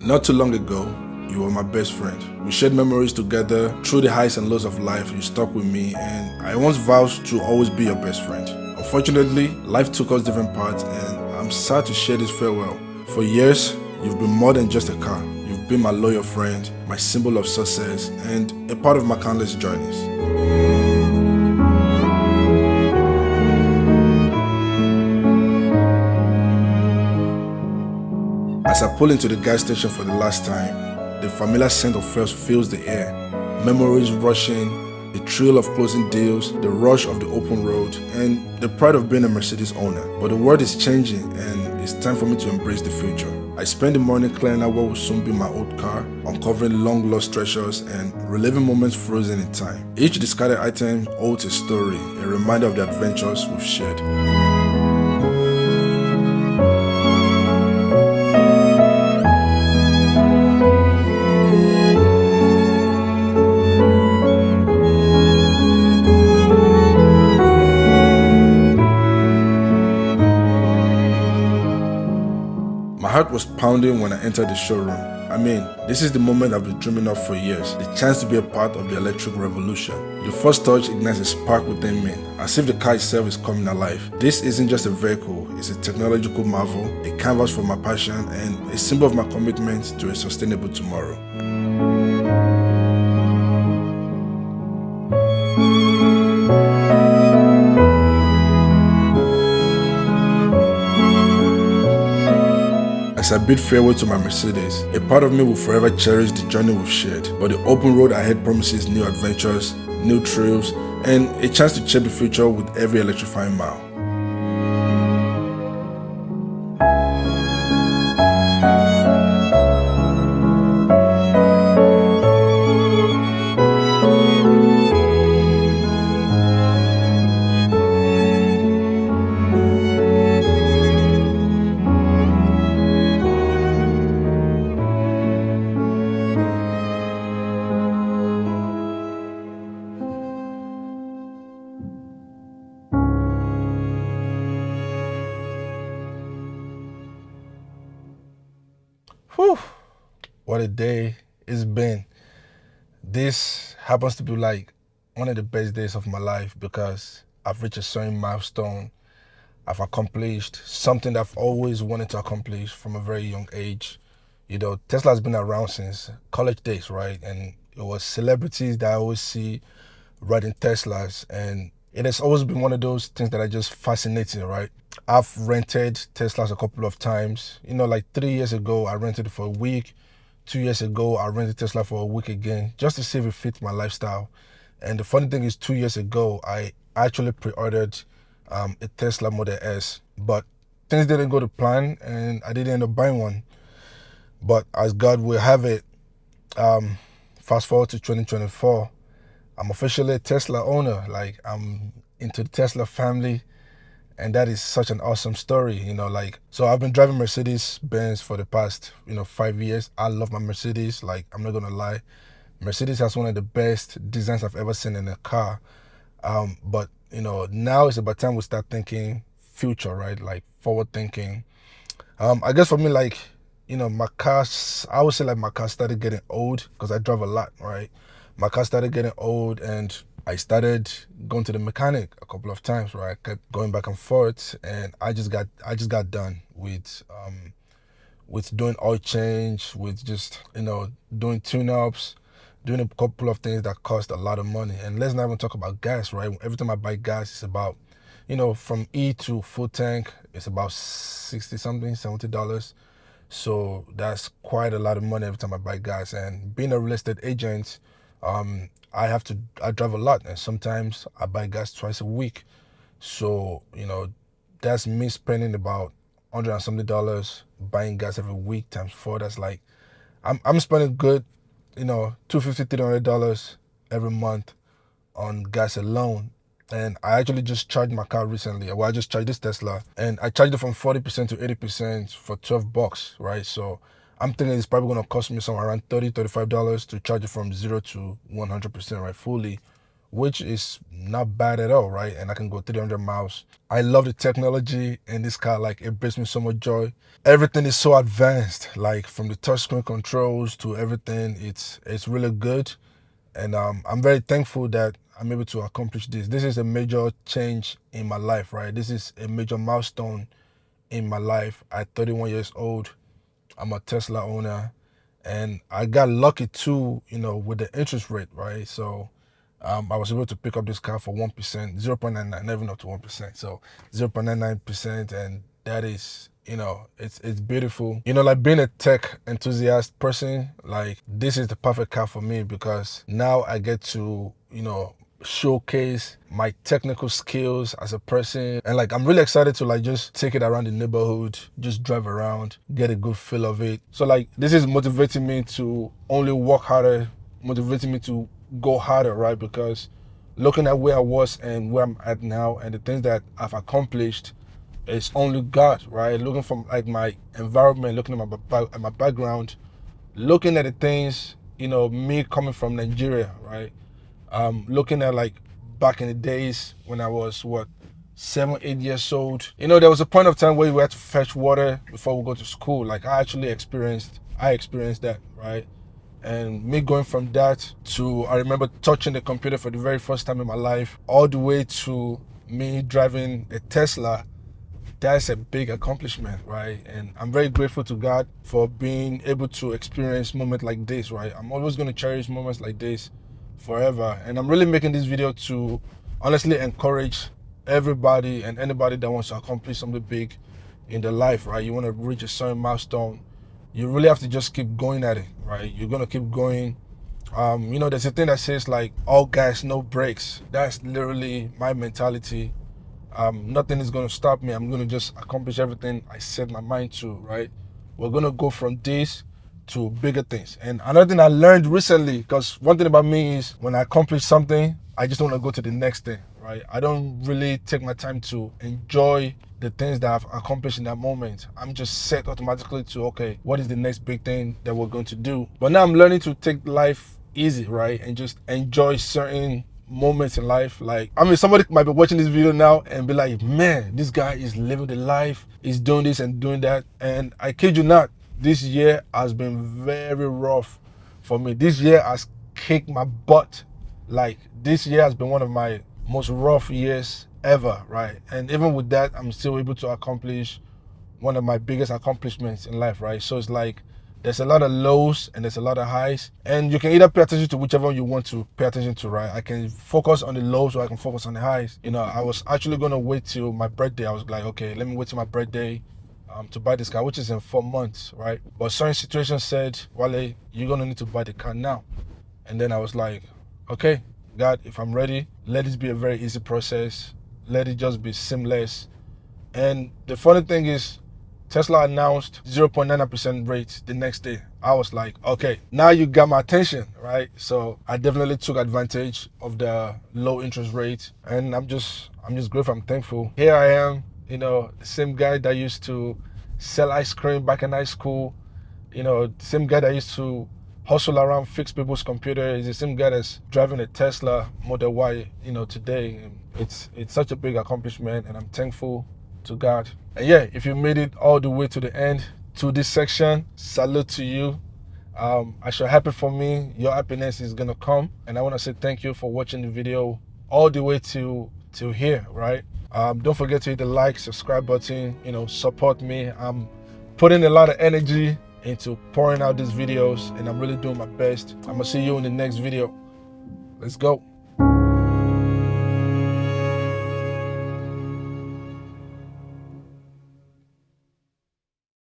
Not too long ago, you were my best friend. We shared memories together. Through the highs and lows of life, you stuck with me, and I once vowed to always be your best friend. Unfortunately, life took us different paths, and I'm sad to share this farewell. For years, you've been more than just a car. You've been my loyal friend, my symbol of success, and a part of my countless journeys. As I pull into the gas station for the last time, the familiar scent of fuel fills the air. Memories rushing, the thrill of closing deals, the rush of the open road, and the pride of being a Mercedes owner. But the world is changing, and it's time for me to embrace the future. I spend the morning clearing out what will soon be my old car, uncovering long lost treasures, and reliving moments frozen in time. Each discarded item holds a story, a reminder of the adventures we've shared. My heart was pounding when I entered the showroom. I mean, this is the moment I've been dreaming of for years, the chance to be a part of the electric revolution. The first touch ignites a spark within me, as if the car itself is coming alive. This isn't just a vehicle, it's a technological marvel, a canvas for my passion, and a symbol of my commitment to a sustainable tomorrow. As I bid farewell to my Mercedes, a part of me will forever cherish the journey we've shared. But the open road ahead promises new adventures, new thrills, and a chance to shape the future with every electrifying mile. Whew, what a day it's been. This happens to be like one of the best days of my life because I've reached a certain milestone. I've accomplished something that I've always wanted to accomplish from a very young age. You know, Tesla's been around since college days, right? And it was celebrities that I always see riding Teslas, and it has always been one of those things that are just fascinating, right? I've rented Teslas a couple of times. You know, like 3 years ago, I rented it for a week. 2 years ago, I rented Tesla for a week again, just to see if it fits my lifestyle. And the funny thing is, 2 years ago, I actually pre-ordered a Tesla Model S, but things didn't go to plan, and I didn't end up buying one. But as God will have it, fast forward to 2024, I'm officially a Tesla owner. Like, I'm into the Tesla family, and that is such an awesome story, you know. Like, so I've been driving Mercedes Benz for the past 5 years. I love my Mercedes. Like, I'm not gonna lie, Mercedes has one of the best designs I've ever seen in a car. But now it's about time we start thinking future, right? Like, forward thinking. I guess for me, like, my cars, I would say like my car started getting old because I drive a lot, right? My car started getting old, and I started going to the mechanic a couple of times, right? I kept going back and forth, and I just got done with doing oil change, with just doing tune-ups, doing a couple of things that cost a lot of money. And let's not even talk about gas, right? Every time I buy gas, it's about from E to full tank, it's about 60 something, $70. So that's quite a lot of money every time I buy gas. And being a real estate agent, I drive a lot, and sometimes I buy gas twice a week. So that's me spending about $100 and something buying gas every week times 4. That's like I'm spending good, $250, $300 every month on gas alone. And I actually just charged my car recently. Well, I just charged this Tesla, and I charged it from 40% to 80% for $12, right? So I'm thinking it's probably gonna cost me somewhere around $30, $35 to charge it from 0 to 100%, right, fully, which is not bad at all, right? And I can go 300 miles. I love the technology in this car. Like, it brings me so much joy. Everything is so advanced, like from the touchscreen controls to everything. It's really good. And I'm very thankful that I'm able to accomplish this. This is a major change in my life, right? This is a major milestone in my life. At 31 years old, I'm a Tesla owner, and I got lucky too, with the interest rate, right? So I was able to pick up this car for 1%, 0.99, never not to 1%. So 0.99%, and that is, it's beautiful. Like being a tech enthusiast person, like this is the perfect car for me because now I get to, showcase my technical skills as a person, and like I'm really excited to like just take it around the neighborhood, just drive around, get a good feel of it. So like this is motivating me to only work harder, motivating me to go harder, right? Because looking at where I was and where I'm at now and the things that I've accomplished, it's only God, right? Looking from like my environment, looking at my background, looking at the things, me coming from Nigeria, right? Looking at like back in the days when I was 7, 8 years old. There was a point of time where we had to fetch water before we go to school. Like I experienced that, right? And me going from that to, I remember touching the computer for the very first time in my life, all the way to me driving a Tesla. That's a big accomplishment, right? And I'm very grateful to God for being able to experience moments like this, right? I'm always going to cherish moments like this forever. And I'm really making this video to honestly encourage everybody and anybody that wants to accomplish something big in their life, right? You want to reach a certain milestone, you really have to just keep going at it, right? You're going to keep going. There's a thing that says like all gas, no brakes. That's literally my mentality. Nothing is going to stop me. I'm going to just accomplish everything I set my mind to, right? We're going to go from this to bigger things. And another thing I learned recently, because one thing about me is when I accomplish something, I just want to go to the next thing, right? I don't really take my time to enjoy the things that I've accomplished in that moment. I'm just set automatically to, okay, what is the next big thing that we're going to do? But now I'm learning to take life easy, right? And just enjoy certain moments in life. Like, I mean, somebody might be watching this video now and be like, man, this guy is living the life, he's doing this and doing that. And I kid you not, this year has been very rough for me. This year has kicked my butt. Like, this year has been one of my most rough years ever, right? And even with that, I'm still able to accomplish one of my biggest accomplishments in life, right? So it's like there's a lot of lows and there's a lot of highs, and you can either pay attention to whichever one you want to pay attention to, right? I can focus on the lows or I can focus on the highs. I was actually going to wait till my birthday. I was like, okay, let me wait till my birthday to buy this car, which is in 4 months, right? But certain situations said, Wale, you're going to need to buy the car now. And then I was like, okay, God, if I'm ready, let this be a very easy process. Let it just be seamless. And the funny thing is, Tesla announced 0.99% rate the next day. I was like, okay, now you got my attention, right? So I definitely took advantage of the low interest rate, and I'm just grateful. I'm thankful. Here I am, the same guy that used to sell ice cream back in high school, the same guy that used to hustle around, fix people's computer, is the same guy that's driving a Tesla Model Y, today. It's such a big accomplishment, and I'm thankful to God. And yeah, if you made it all the way to the end, to this section, salute to you. As you're happy for me, your happiness is gonna come. And I wanna say thank you for watching the video all the way to here, right? Don't forget to hit the like, subscribe button, support me. I'm putting a lot of energy into pouring out these videos, and I'm really doing my best. I'm gonna see you in the next video. Let's go.